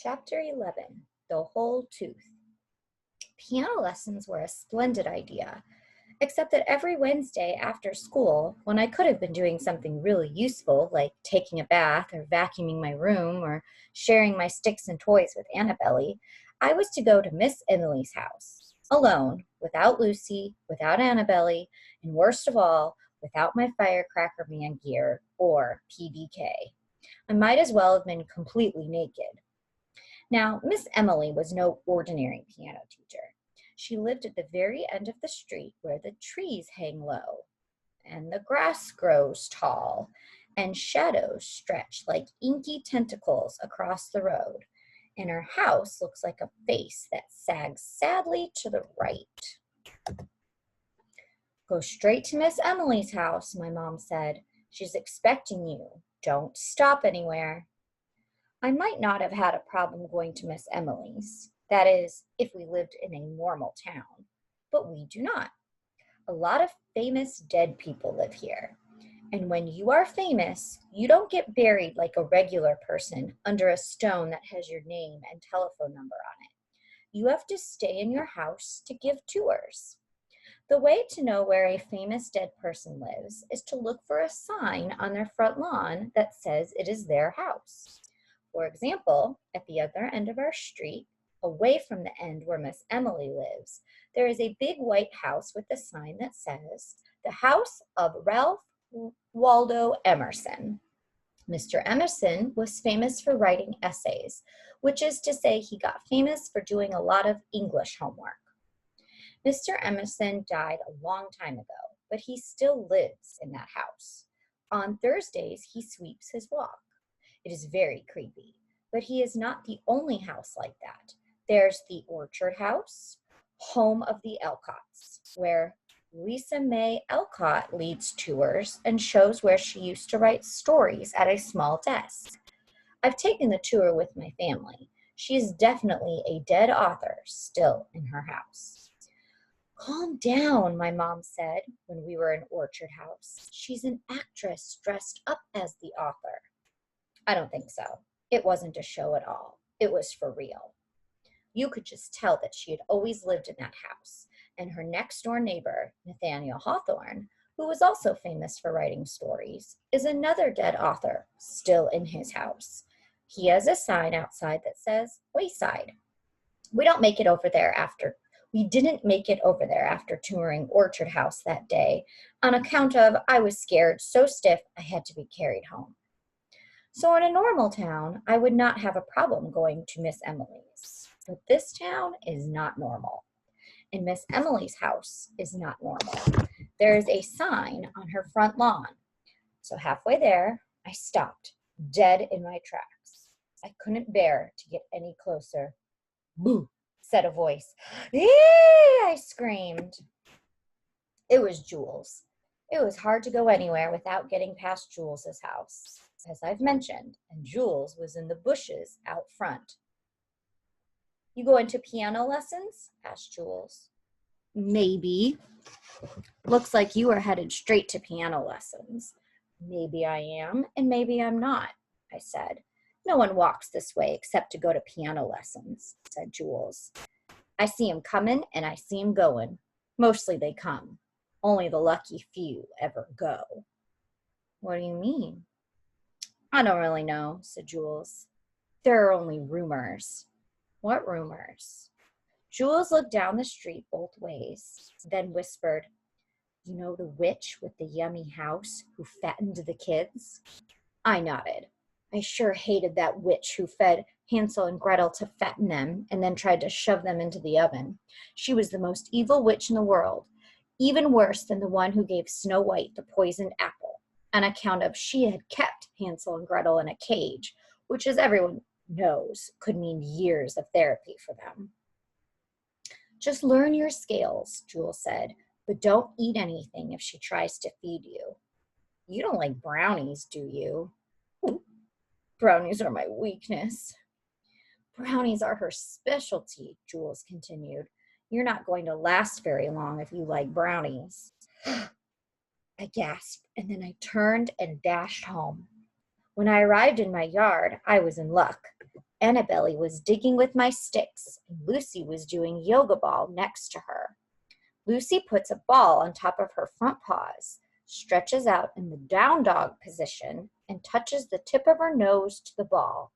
Chapter 11, The Whole Tooth. Piano lessons were a splendid idea, except that every Wednesday after school, when I could have been doing something really useful, like taking a bath or vacuuming my room or sharing my sticks and toys with Annabelle, I was to go to Miss Emily's house, alone, without Lucy, without Annabelle, and worst of all, without my firecracker man gear or PBK. I might as well have been completely naked. Now, Miss Emily was no ordinary piano teacher. She lived at the very end of the street where the trees hang low, and the grass grows tall, and shadows stretch like inky tentacles across the road, and her house looks like a face that sags sadly to the right. Go straight to Miss Emily's house, my mom said. She's expecting you. Don't stop anywhere. I might not have had a problem going to Miss Emily's. That is, if we lived in a normal town. But we do not. A lot of famous dead people live here. And when you are famous, you don't get buried like a regular person under a stone that has your name and telephone number on it. You have to stay in your house to give tours. The way to know where a famous dead person lives is to look for a sign on their front lawn that says it is their house. For example, at the other end of our street, away from the end where Miss Emily lives, there is a big white house with a sign that says, "The House of Ralph Waldo Emerson." Mr. Emerson was famous for writing essays, which is to say he got famous for doing a lot of English homework. Mr. Emerson died a long time ago, but he still lives in that house. On Thursdays, he sweeps his walk. It is very creepy, but he is not the only house like that. There's the Orchard House, home of the Elcotts, where Lisa May Elcott leads tours and shows where she used to write stories at a small desk. I've taken the tour with my family. She is definitely a dead author still in her house. Calm down, my mom said when we were in Orchard House. She's an actress dressed up as the author. I don't think so. It wasn't a show at all. It was for real. You could just tell that she had always lived in that house, and her next-door neighbor, Nathaniel Hawthorne, who was also famous for writing stories, is another dead author still in his house. He has a sign outside that says Wayside. We didn't make it over there after touring Orchard House that day on account of I was scared so stiff I had to be carried home. So in a normal town, I would not have a problem going to Miss Emily's. But this town is not normal. And Miss Emily's house is not normal. There is a sign on her front lawn. So halfway there, I stopped, dead in my tracks. I couldn't bear to get any closer. Boo, said a voice. Eee, I screamed. It was Jules. It was hard to go anywhere without getting past Jules's house, as I've mentioned, and Jules was in the bushes out front. You going to piano lessons? Asked Jules. Maybe. Looks like you are headed straight to piano lessons. Maybe I am, and maybe I'm not, I said. No one walks this way except to go to piano lessons, said Jules. I see 'em coming and I see 'em going. Mostly they come. Only the lucky few ever go. What do you mean? I don't really know, said Jules. There are only rumors. What rumors? Jules looked down the street both ways, then whispered, You know the witch with the yummy house who fattened the kids? I nodded. I sure hated that witch who fed Hansel and Gretel to fatten them and then tried to shove them into the oven. She was the most evil witch in the world, even worse than the one who gave Snow White the poisoned apple, on account of she had kept Hansel and Gretel in a cage, which, as everyone knows, could mean years of therapy for them. Just learn your scales, Jules said, but don't eat anything if she tries to feed you. You don't like brownies, do you? Brownies are my weakness. Brownies are her specialty, Jules continued. You're not going to last very long if you like brownies. I gasped, and then I turned and dashed home. When I arrived in my yard, I was in luck. Annabelle was digging with my sticks, and Lucy was doing yoga ball next to her. Lucy puts a ball on top of her front paws, stretches out in the down dog position, and touches the tip of her nose to the ball.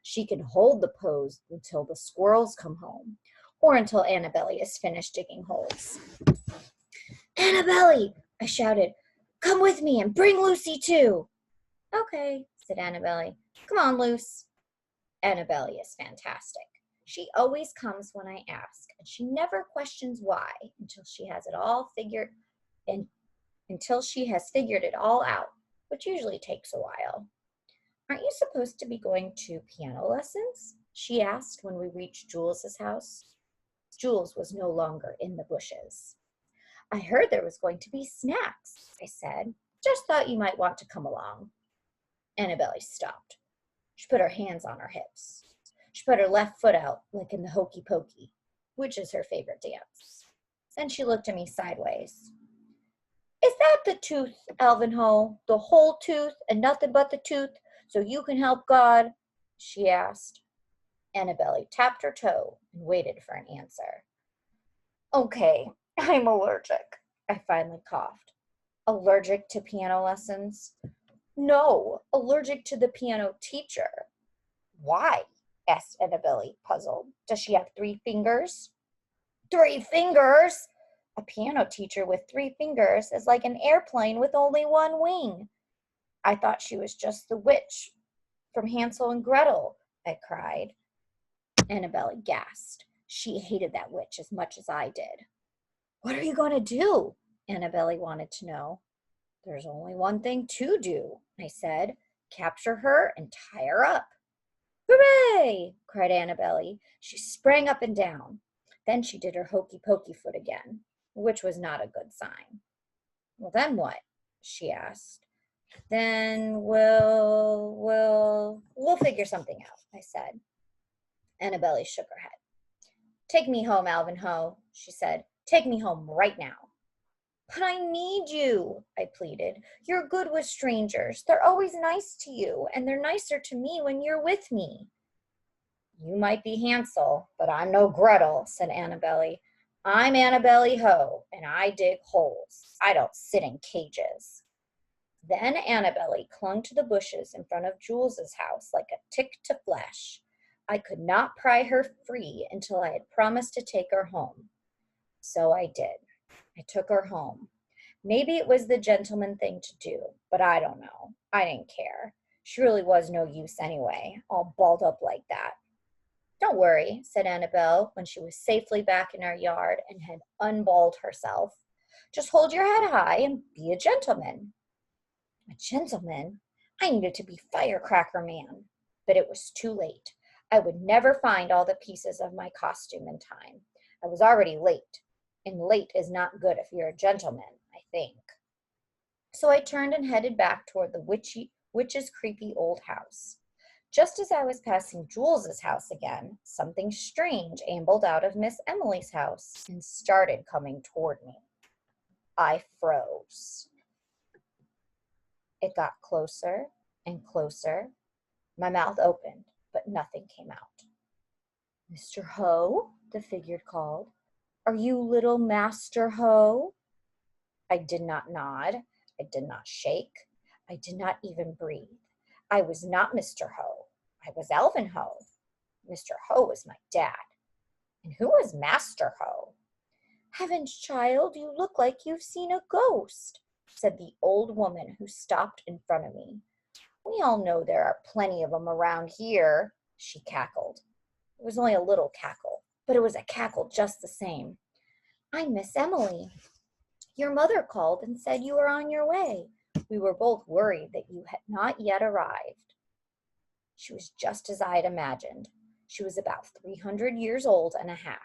She can hold the pose until the squirrels come home, or until Annabelle is finished digging holes. Annabelle, I shouted, come with me and bring Lucy too. Okay, said Annabelle. Come on, Luce. Annabelle is fantastic. She always comes when I ask, and she never questions why until she has figured it all out, which usually takes a while. Aren't you supposed to be going to piano lessons? She asked when we reached Jules's house. Jules was no longer in the bushes. I heard there was going to be snacks, I said. Just thought you might want to come along. Annabelle stopped. She put her hands on her hips. She put her left foot out like in the hokey pokey, which is her favorite dance. Then she looked at me sideways. Is that the tooth, Alvin Ho? The whole tooth and nothing but the tooth, so you can help God? She asked. Annabelle tapped her toe and waited for an answer. Okay, I'm allergic, I finally coughed. Allergic to piano lessons? No, allergic to the piano teacher. Why? Asked Annabelle, puzzled. Does she have 3 fingers? 3 fingers? A piano teacher with 3 fingers is like an airplane with only 1 wing. I thought she was just the witch from Hansel and Gretel, I cried. Annabelle gasped. She hated that witch as much as I did. What are you going to do? Annabelle wanted to know. There's only one thing to do, I said. Capture her and tie her up. Hooray! Cried Annabelle. She sprang up and down. Then she did her hokey pokey foot again, which was not a good sign. Well, then what? She asked. Then we'll figure something out, I said. Annabelle shook her head. Take me home, Alvin Ho, she said. Take me home right now. But I need you, I pleaded. You're good with strangers. They're always nice to you, and they're nicer to me when you're with me. You might be Hansel, but I'm no Gretel, said Annabelle. I'm Annabelle Ho, and I dig holes. I don't sit in cages. Then Annabelle clung to the bushes in front of Jules's house like a tick to flesh. I could not pry her free until I had promised to take her home. So I did. I took her home. Maybe it was the gentleman thing to do, but I don't know. I didn't care. She really was no use anyway, all balled up like that. Don't worry, said Annabelle when she was safely back in our yard and had unballed herself. Just hold your head high and be a gentleman. A gentleman? I needed to be Firecracker Man. But it was too late. I would never find all the pieces of my costume in time. I was already late. And late is not good if you're a gentleman, I think. So I turned and headed back toward the witch's creepy old house. Just as I was passing Jules's house again, something strange ambled out of Miss Emily's house and started coming toward me. I froze. It got closer and closer. My mouth opened, but nothing came out. Mr. Ho, the figure called. Are you little Master Ho? I did not nod. I did not shake. I did not even breathe. I was not Mr. Ho. I was Alvin Ho. Mr. Ho was my dad. And who was Master Ho? Heavens, child, you look like you've seen a ghost, said the old woman who stopped in front of me. We all know there are plenty of them around here, she cackled. It was only a little cackle, but it was a cackle just the same. I'm Miss Emily. Your mother called and said you were on your way. We were both worried that you had not yet arrived. She was just as I had imagined. She was about 300 years old and a half.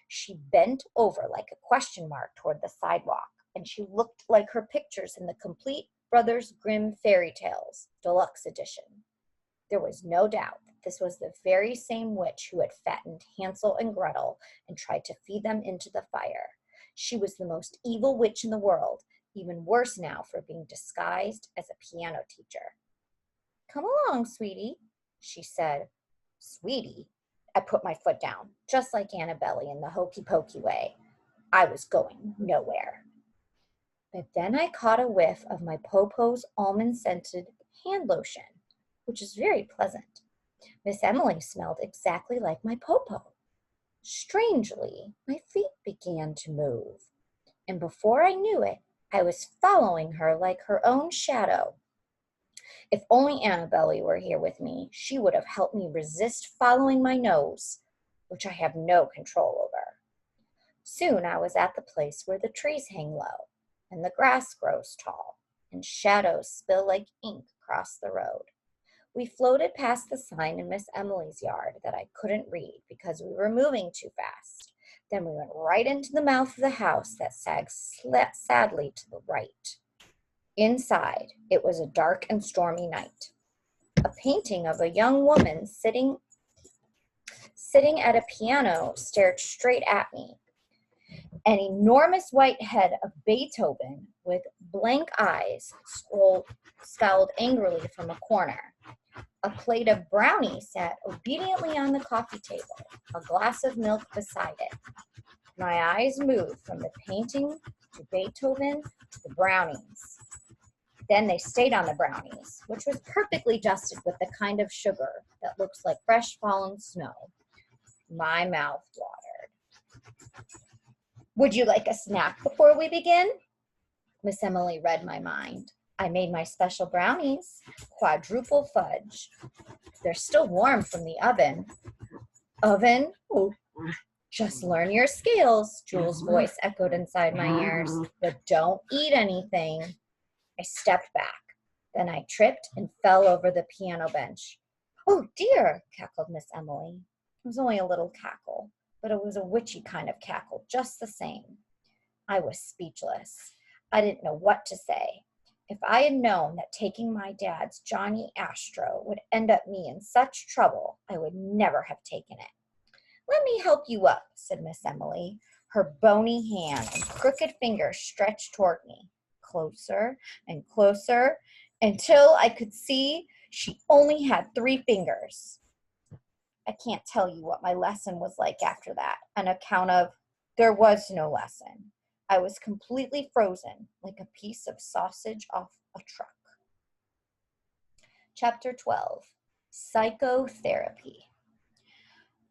She bent over like a question mark toward the sidewalk, and she looked like her pictures in the Complete Brothers Grimm Fairy Tales, Deluxe Edition. There was no doubt that this was the very same witch who had fattened Hansel and Gretel and tried to feed them into the fire. She was the most evil witch in the world, even worse now for being disguised as a piano teacher. Come along, sweetie, she said. Sweetie, I put my foot down, just like Annabelle in the hokey pokey way. I was going nowhere. But then I caught a whiff of my Popo's almond-scented hand lotion, which is very pleasant. Miss Emily smelled exactly like my Popo. Strangely, my feet began to move, and before I knew it, I was following her like her own shadow. If only Annabelle were here with me, she would have helped me resist following my nose, which I have no control over. Soon I was at the place where the trees hang low, and the grass grows tall, and shadows spill like ink across the road. We floated past the sign in Miss Emily's yard that I couldn't read because we were moving too fast. Then we went right into the mouth of the house that sagged sadly to the right. Inside, it was a dark and stormy night. A painting of a young woman sitting at a piano stared straight at me. An enormous white head of Beethoven with blank eyes scowled angrily from a corner. A plate of brownies sat obediently on the coffee table, a glass of milk beside it. My eyes moved from the painting to Beethoven to the brownies. Then they stayed on the brownies, which was perfectly dusted with the kind of sugar that looks like fresh fallen snow. My mouth watered. Would you like a snack before we begin? Miss Emily read my mind. I made my special brownies, quadruple fudge. They're still warm from the oven. Oven? Oh, just learn your scales, Jules' voice echoed inside my ears. But don't eat anything. I stepped back. Then I tripped and fell over the piano bench. Oh dear, cackled Miss Emily. It was only a little cackle, but it was a witchy kind of cackle, just the same. I was speechless. I didn't know what to say. If I had known that taking my dad's Johnny Astro would end up me in such trouble, I would never have taken it. Let me help you up, said Miss Emily, her bony hand and crooked finger stretched toward me, closer and closer, until I could see she only had 3 fingers. I can't tell you what my lesson was like after that, on account of there was no lesson. I was completely frozen, like a piece of sausage off a truck. Chapter 12, Psychotherapy.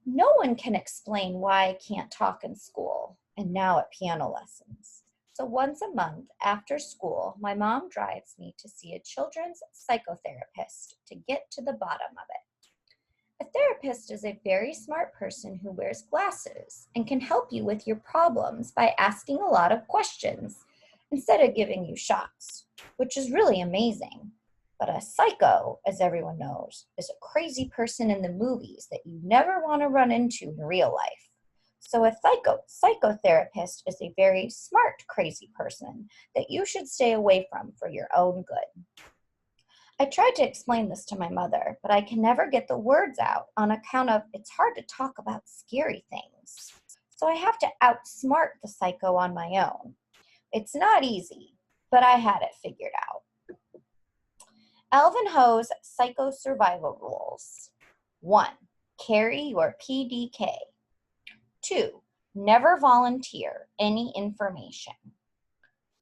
No one can explain why I can't talk in school, and now at piano lessons. So once a month after school, my mom drives me to see a children's psychotherapist to get to the bottom of it. A therapist is a very smart person who wears glasses and can help you with your problems by asking a lot of questions instead of giving you shots, which is really amazing. But a psycho, as everyone knows, is a crazy person in the movies that you never want to run into in real life. So a psychotherapist is a very smart, crazy person that you should stay away from for your own good. I tried to explain this to my mother, but I can never get the words out on account of it's hard to talk about scary things. So I have to outsmart the psycho on my own. It's not easy, but I had it figured out. Alvin Ho's Psycho Survival Rules. 1. Carry your PDK. 2. Never volunteer any information.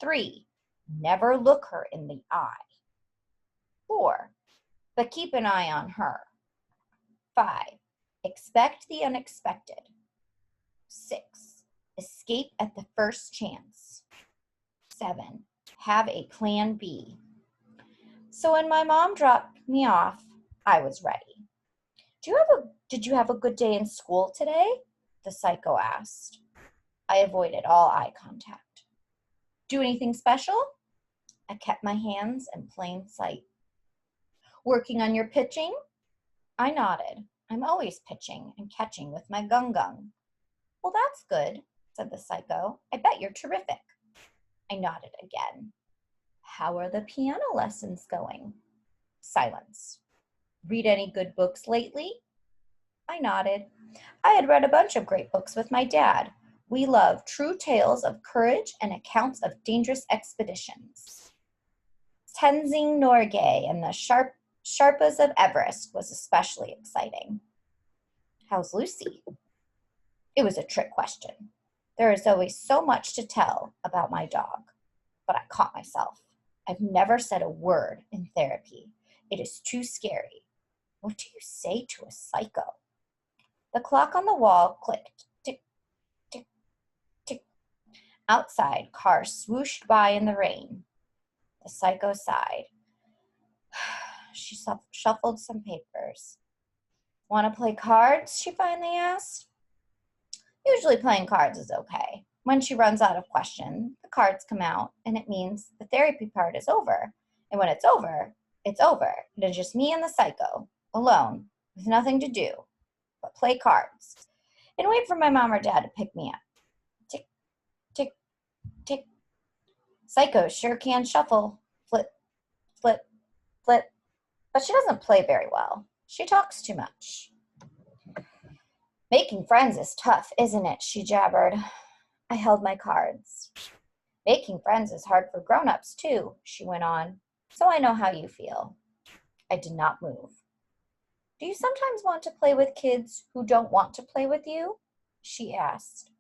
3. Never look her in the eye. 4. But keep an eye on her. 5. Expect the unexpected. 6. Escape at the first chance. 7. Have a plan B. So when my mom dropped me off, I was ready. Did you have a good day in school today? The psycho asked. I avoided all eye contact. Do anything special? I kept my hands in plain sight. Working on your pitching? I nodded. I'm always pitching and catching with my gung-gung. Well, that's good, said the psycho. I bet you're terrific. I nodded again. How are the piano lessons going? Silence. Read any good books lately? I nodded. I had read a bunch of great books with my dad. We love true tales of courage and accounts of dangerous expeditions. Tenzing Norgay and the Sherpas of Everest was especially exciting. How's Lucy? It was a trick question. There is always so much to tell about my dog, but I caught myself. I've never said a word in therapy. It is too scary. What do you say to a psycho? The clock on the wall clicked. Tick, tick, tick. Outside, cars swooshed by in the rain. The psycho sighed. She shuffled some papers. Want to play cards? She finally asked. Usually playing cards is okay. When she runs out of questions, the cards come out, and it means the therapy part is over. And when it's over, it's over. It is just me and the psycho, alone, with nothing to do but play cards and wait for my mom or dad to pick me up. Tick, tick, tick. Psycho sure can shuffle. Flip, flip, flip. But she doesn't play very well. She talks too much. Making friends is tough, isn't it? She jabbered. I held my cards. Making friends is hard for grown-ups, too, she went on. So I know how you feel. I did not move. Do you sometimes want to play with kids who don't want to play with you? She asked.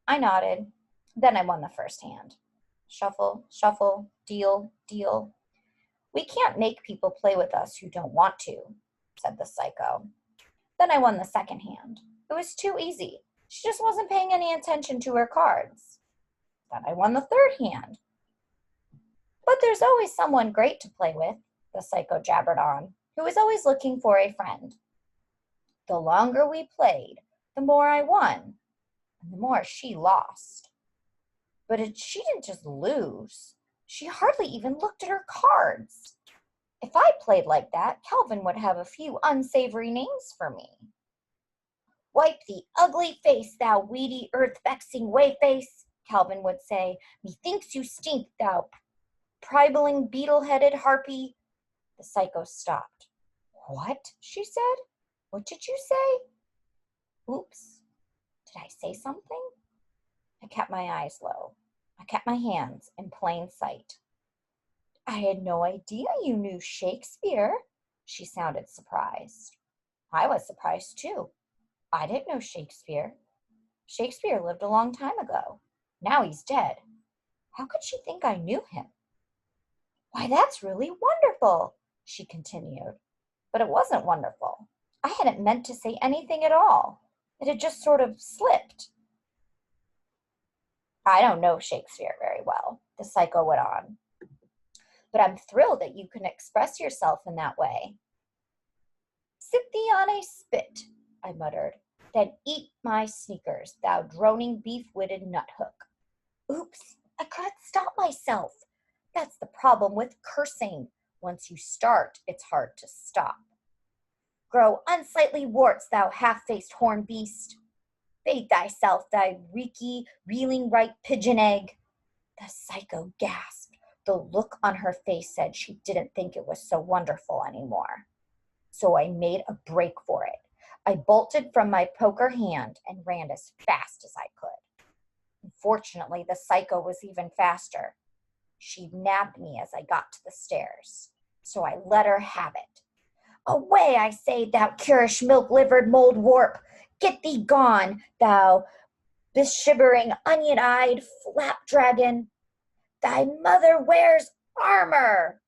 I nodded. Then I won the first hand. Shuffle, shuffle, deal, deal. We can't make people play with us who don't want to, said the psycho. Then I won the second hand. It was too easy. She just wasn't paying any attention to her cards. Then I won the third hand. But there's always someone great to play with, the psycho jabbered on, who was always looking for a friend. The longer we played, the more I won, and the more she lost. But she didn't just lose. She hardly even looked at her cards. If I played like that, Calvin would have a few unsavory names for me. Wipe the ugly face, thou weedy, earth-vexing wayface, Calvin would say. Methinks you stink, thou pribbling, beetle-headed harpy. The psycho stopped. What? She said. What did you say? Oops. Did I say something? I kept my eyes low. I kept my hands in plain sight. I had no idea you knew Shakespeare. She sounded surprised. I was surprised too. I didn't know Shakespeare. Shakespeare lived a long time ago. Now he's dead. How could she think I knew him? Why, that's really wonderful, she continued. But it wasn't wonderful. I hadn't meant to say anything at all. It had just sort of slipped. I don't know Shakespeare very well, the psycho went on. But I'm thrilled that you can express yourself in that way. Sit thee on a spit, I muttered. Then eat my sneakers, thou droning beef-witted nut-hook. Oops, I couldn't stop myself. That's the problem with cursing. Once you start, it's hard to stop. Grow unsightly warts, thou half-faced horn beast. Bathe thyself, thy reeky, reeling right pigeon egg. The psycho gasped. The look on her face said she didn't think it was so wonderful anymore. So I made a break for it. I bolted from my poker hand and ran as fast as I could. Unfortunately, the psycho was even faster. She nabbed me as I got to the stairs, so I let her have it. Away, I say, thou curish milk-livered mold warp! Get thee gone, thou beshivering, onion-eyed flapdragon! Thy mother wears armor!